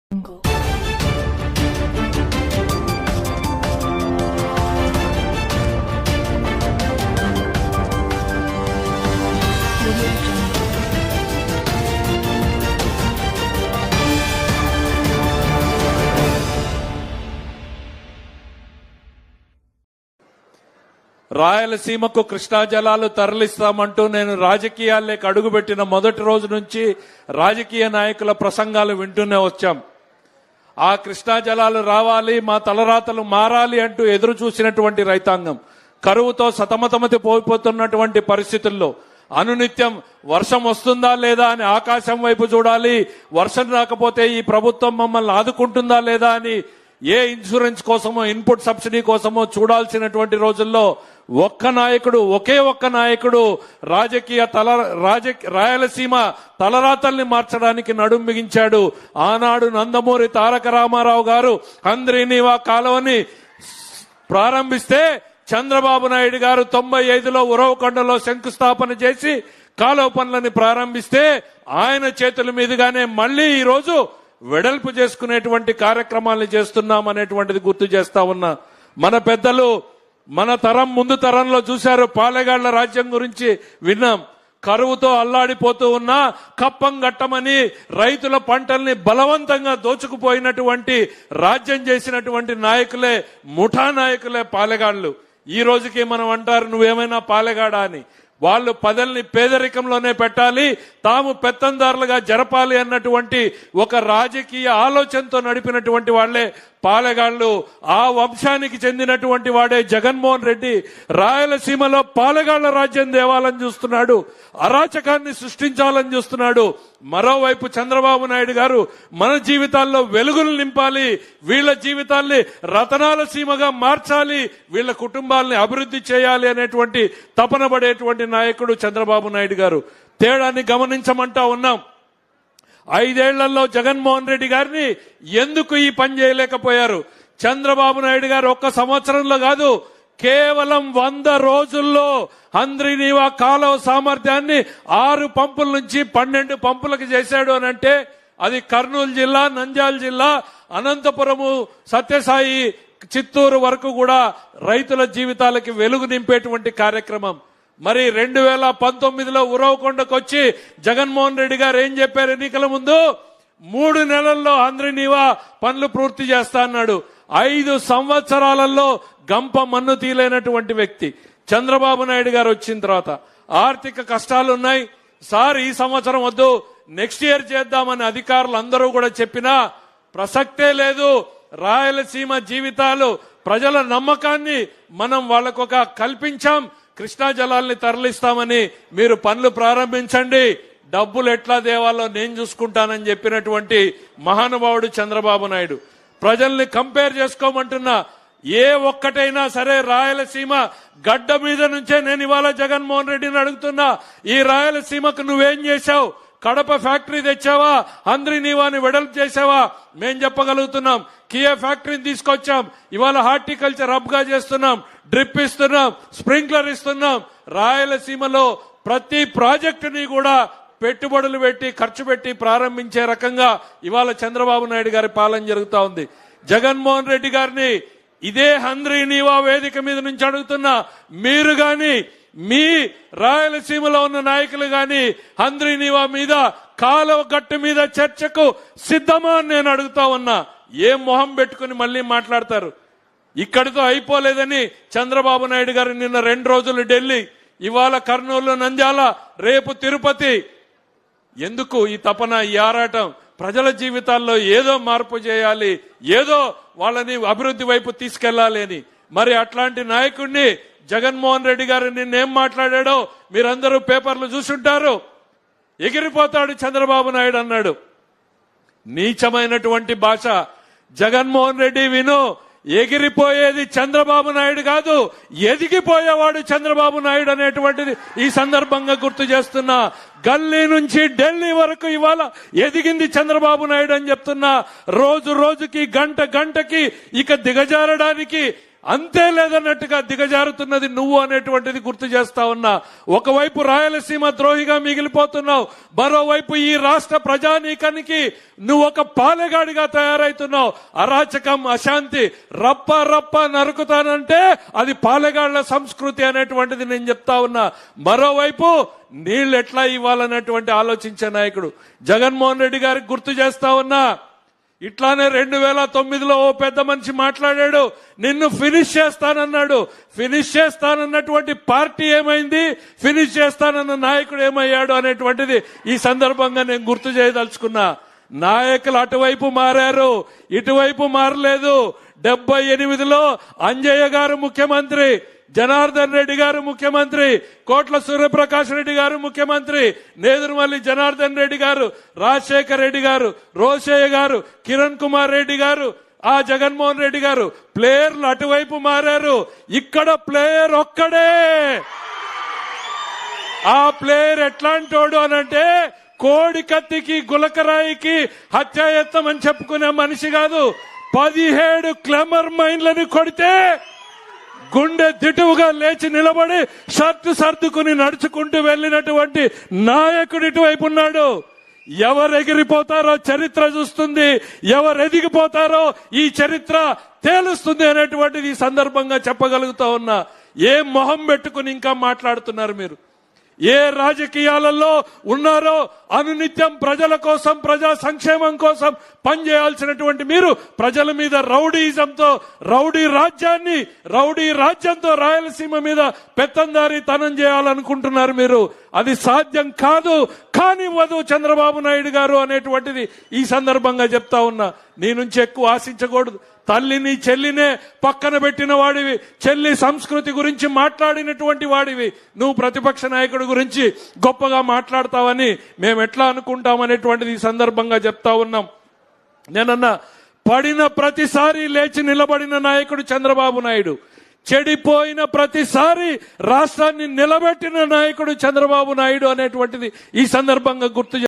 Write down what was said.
రాయలసీమకు కృష్ణా జలాలు తరలిస్తామంటూ నేను రాజకీయాల్లోకి అడుగుపెట్టిన మొదటి రోజు నుంచి రాజకీయ నాయకుల ప్రసంగాలు వింటూనే వచ్చాం. ఆ కృష్ణా జలాలు రావాలి, మా తలరాతలు మారాలి అంటూ ఎదురు చూసినటువంటి రైతాంగం కరువుతో సతమతమతి పోయిపోతున్నటువంటి పరిస్థితుల్లో అనునిత్యం వర్షం వస్తుందా లేదా అని ఆకాశం వైపు చూడాలి, వర్షం రాకపోతే ఈ ప్రభుత్వం మమ్మల్ని ఆదుకుంటుందా లేదా అని ఏ ఇన్సూరెన్స్ కోసమో ఇన్పుట్ సబ్సిడీ కోసమో చూడాల్సినటువంటి రోజుల్లో ఒకే ఒక్క నాయకుడు రాయలసీమ తలరాతల్ని మార్చడానికి నడుం బిగించాడు. ఆనాడు నందమూరి తారక రామారావు గారు హంద్రీనీవా కాలువని ప్రారంభిస్తే చంద్రబాబు నాయుడు గారు 95లో ఉరవకొండలో శంకుస్థాపన చేసి కాలువ పనులని ప్రారంభిస్తే ఆయన చేతుల మీదుగానే మళ్లీ ఈ రోజు వెడల్పు చేసుకునేటువంటి కార్యక్రమాలను చేస్తున్నాం అనేటువంటిది గుర్తు చేస్తా ఉన్నా. మన పెద్దలు మన తరం ముందు తరంలో చూశారు, పాలెగాళ్ల రాజ్యం గురించి విన్నాం. కరువుతో అల్లాడిపోతూ ఉన్నా కప్పం గట్టమని రైతుల పంటల్ని బలవంతంగా దోచుకుపోయినటువంటి రాజ్యం చేసినటువంటి నాయకులే, ముఠా నాయకులే పాలెగాళ్లు. ఈ రోజుకి మనం అంటారు నువ్వేమైనా పాలెగాడా అని. వాళ్ళు పదల్ని పేదరికంలోనే పెట్టాలి, తాము పెత్తందారులుగా జరపాలి అన్నటువంటి ఒక రాజకీయ ఆలోచనతో నడిపినటువంటి వాళ్లే పాలెగాళ్లు. ఆ వంశానికి చెందినటువంటి వాడే జగన్మోహన్ రెడ్డి రాయలసీమలో పాలెగాళ్ల రాజ్యం దేవాలని చూస్తున్నాడు, అరాచకాన్ని సృష్టించాలని చూస్తున్నాడు. మరోవైపు చంద్రబాబు నాయుడు గారు మన జీవితాల్లో వెలుగులు నింపాలి, వీళ్ల జీవితాల్ని రతనాల సీమగా మార్చాలి, వీళ్ల కుటుంబాలని అభివృద్ధి చేయాలి అనేటువంటి తపన పడేటువంటి నాయకుడు చంద్రబాబు నాయుడు గారు. తేడాన్ని గమనించమంటా ఉన్నాం. 5 ఏళ్లలో జగన్మోహన్ రెడ్డి గారిని ఎందుకు ఈ పని చేయలేకపోయారు? చంద్రబాబు నాయుడు గారు ఒక్క సంవత్సరంలో కాదు, కేవలం 100 రోజుల్లో హంద్రీనీవా కాలువ సామర్థ్యాన్ని 6 పంపుల నుంచి 12 పంపులకు చేశాడు అని అంటే అది కర్నూలు జిల్లా, నంద్యాల జిల్లా, అనంతపురము, సత్యసాయి, చిత్తూరు వరకు కూడా రైతుల జీవితాలకి వెలుగు నింపేటువంటి కార్యక్రమం. మరి 2019లో ఉరవకొండకు వచ్చి జగన్మోహన్ రెడ్డి గారు ఏం చెప్పారు? ఎన్నికల ముందు 3 నెలల్లో హంద్రీనీవా పనులు పూర్తి చేస్తా అన్నాడు. 5 సంవత్సరాలలో గంప మన్ను తీలేనటువంటి వ్యక్తి చంద్రబాబు నాయుడు గారు వచ్చిన తర్వాత ఆర్థిక కష్టాలున్నాయి సార్, ఈ సంవత్సరం వద్దు, నెక్స్ట్ ఇయర్ చేద్దామని అధికారులు అందరూ కూడా చెప్పినా ప్రసక్తే లేదు. రాయలసీమ జీవితాలు, ప్రజల నమ్మకాన్ని మనం వాళ్ళకొక కల్పించాం. కృష్ణా జలాల్ని తరలిస్తామని మీరు పనులు ప్రారంభించండి, డబ్బులు ఎట్లా దేవాలో నేను చూసుకుంటానని చెప్పినటువంటి మహానుభావుడు చంద్రబాబు నాయుడు. ప్రజల్ని కంపేర్ చేసుకోమంటున్నా, ఏ ఒక్కటైనా సరే రాయలసీమ గడ్డ మీద నుంచే నేను ఇవాళ జగన్మోహన్ రెడ్డిని అడుగుతున్నా, ఈ రాయలసీమకు నువ్వేం చేశావు? కడప ఫ్యాక్టరీ తెచ్చావా? హంద్రీనీవాని వెడల్పు చేసావా? మేం చెప్పగలుగుతున్నాం. కియా ఫ్యాక్టరీని తీసుకొచ్చాం, ఇవాళ హార్టికల్చర్ హబ్ గా చేస్తున్నాం, డ్రిప్ ఇస్తున్నాం, స్ప్రింక్లర్ ఇస్తున్నాం. రాయలసీమలో ప్రతి ప్రాజెక్టుని కూడా పెట్టుబడులు పెట్టి ఖర్చు పెట్టి ప్రారంభించే రకంగా ఇవాళ చంద్రబాబు నాయుడు గారి పాలన జరుగుతా ఉంది. జగన్మోహన్ రెడ్డి గారిని ఇదే హంద్రీనీవా వేదిక మీద నుంచి అడుగుతున్నా, మీరు గాని మీ రాయలసీమలో ఉన్న నాయకులు గాని హంద్రీనీవా మీద, కాలువ గట్టు మీద చర్చకు సిద్ధమా అని నేను అడుగుతా ఉన్నా. ఏం మొహం పెట్టుకుని మళ్ళీ మాట్లాడతారు? ఇక్కడితో అయిపోలేదని చంద్రబాబు నాయుడు గారు నిన్న 2 రోజులు ఢిల్లీ, ఇవాళ కర్నూలు, నంద్యాల, రేపు తిరుపతి. ఎందుకు ఈ తపన, ఈ ఆరాటం? ప్రజల జీవితాల్లో ఏదో మార్పు చేయాలి, ఏదో వాళ్ళని అభివృద్ధి వైపు తీసుకెళ్లాలి అని. మరి అట్లాంటి నాయకుడిని జగన్మోహన్ రెడ్డి గారు నిన్నేం మాట్లాడాడో మీరందరూ పేపర్లు చూసుంటారు. ఎగిరిపోతాడు చంద్రబాబు నాయుడు అన్నాడు. నీచమైనటువంటి భాష. జగన్మోహన్ రెడ్డి విను, ఎగిరిపోయేది చంద్రబాబు నాయుడు కాదు, ఎదిగిపోయేవాడు చంద్రబాబు నాయుడు అనేటువంటిది ఈ సందర్భంగా గుర్తు చేస్తున్నా. గల్లీ నుంచి ఢిల్లీ వరకు ఇవాళ ఎదిగింది చంద్రబాబు నాయుడు అని చెప్తున్నా. రోజు రోజుకి, గంట గంటకి ఇక దిగజారడానికి అంతే లేదన్నట్టుగా దిగజారుతున్నది నువ్వు అనేటువంటిది గుర్తు చేస్తా ఉన్నా. ఒకవైపు రాయలసీమ ద్రోహిగా మిగిలిపోతున్నావు, మరోవైపు ఈ రాష్ట్ర ప్రజానీకానికి నువ్వు ఒక పాలెగాడిగా తయారైతున్నావు. అరాచకం, అశాంతి రప్ప రప్ప నరుకుతానంటే అది పాలెగాళ్ల సంస్కృతి అనేటువంటిది నేను చెప్తా ఉన్నా. మరోవైపు నీళ్లు ఎట్లా ఇవ్వాలనేటువంటి ఆలోచించే నాయకుడు జగన్మోహన్ రెడ్డి గారికి గుర్తు చేస్తా ఉన్నా. ఇట్లానే 2009లో ఓ పెద్ద మనిషి మాట్లాడాడు, నిన్ను ఫినిష్ చేస్తానన్నాడు. ఫినిష్ చేస్తానన్నటువంటి పార్టీ ఏమైంది, ఫినిష్ చేస్తానన్న నాయకుడు ఏమయ్యాడు అనేటువంటిది ఈ సందర్భంగా నేను గుర్తు చేయదలుచుకున్నా. నాయకులు అటువైపు మారారు, ఇటువైపు మారలేదు. 78లో అంజయ్య గారు ముఖ్యమంత్రి, జనార్దన్ రెడ్డి గారు ముఖ్యమంత్రి, కోట్ల సూర్యప్రకాష్ రెడ్డి గారు ముఖ్యమంత్రి, నేదురుమల్లి జనార్దన్ రెడ్డి గారు, రాజశేఖర్ రెడ్డి గారు, రోషయ్య గారు, కిరణ్ కుమార్ రెడ్డి గారు, ఆ జగన్మోహన్ రెడ్డి గారు. ప్లేయర్లు అటువైపు మారారు, ఇక్కడ ప్లేయర్ ఒక్కడే. ఆ ప్లేయర్ ఎట్లాంటోడు అనంటే కోడి కత్తికి గులకరాయికి హత్యాయత్నం అని చెప్పుకునే మనిషి కాదు. 17 క్లెమర్ మైన్లను కొడితే గుండె దిటువుగా లేచి నిలబడి షర్టు సర్దుకుని నడుచుకుంటూ వెళ్లినటువంటి నాయకుడు ఇటువైపు ఉన్నాడు. ఎవరు ఎగిరిపోతారో చరిత్ర చూస్తుంది, ఎవరు ఎదిగిపోతారో ఈ చరిత్ర తేలుస్తుంది అనేటువంటిది ఈ సందర్భంగా చెప్పగలుగుతా ఉన్నా. ఏ మొహం పెట్టుకుని ఇంకా మాట్లాడుతున్నారు మీరు? ఏ రాజకీయాలలో ఉన్నారో అనునిత్యం ప్రజల కోసం, ప్రజా సంక్షేమం కోసం పనిచేయాల్సినటువంటి మీరు ప్రజల మీద రౌడీయిజంతో, రౌడీ రాజ్యంతో రాయలసీమ మీద పెత్తందారీతనం చేయాలనుకుంటున్నారు మీరు. అది సాధ్యం కాదు, కానివ్వదు చంద్రబాబు నాయుడు గారు అనేటువంటిది ఈ సందర్భంగా చెప్తా ఉన్నా. నీ నుంచి ఎక్కువ ఆశించకూడదు. తల్లిని చెల్లినే పక్కన పెట్టిన వాడివి, చెల్లి సంస్కృతి గురించి మాట్లాడినటువంటి వాడివి. నువ్వు ప్రతిపక్ష నాయకుడి గురించి గొప్పగా మాట్లాడతావని మేము ఎట్లా అనుకుంటామనేటువంటిది ఈ సందర్భంగా చెప్తా ఉన్నాం. నేనన్నా పడిన ప్రతిసారి లేచి నిలబడిన నాయకుడు చంద్రబాబు నాయుడు, చెడిపోయిన ప్రతిసారి రాష్ట్రాన్ని నిలబెట్టిన నాయకుడు చంద్రబాబు నాయుడు అనేటువంటిది ఈ సందర్భంగా గుర్తు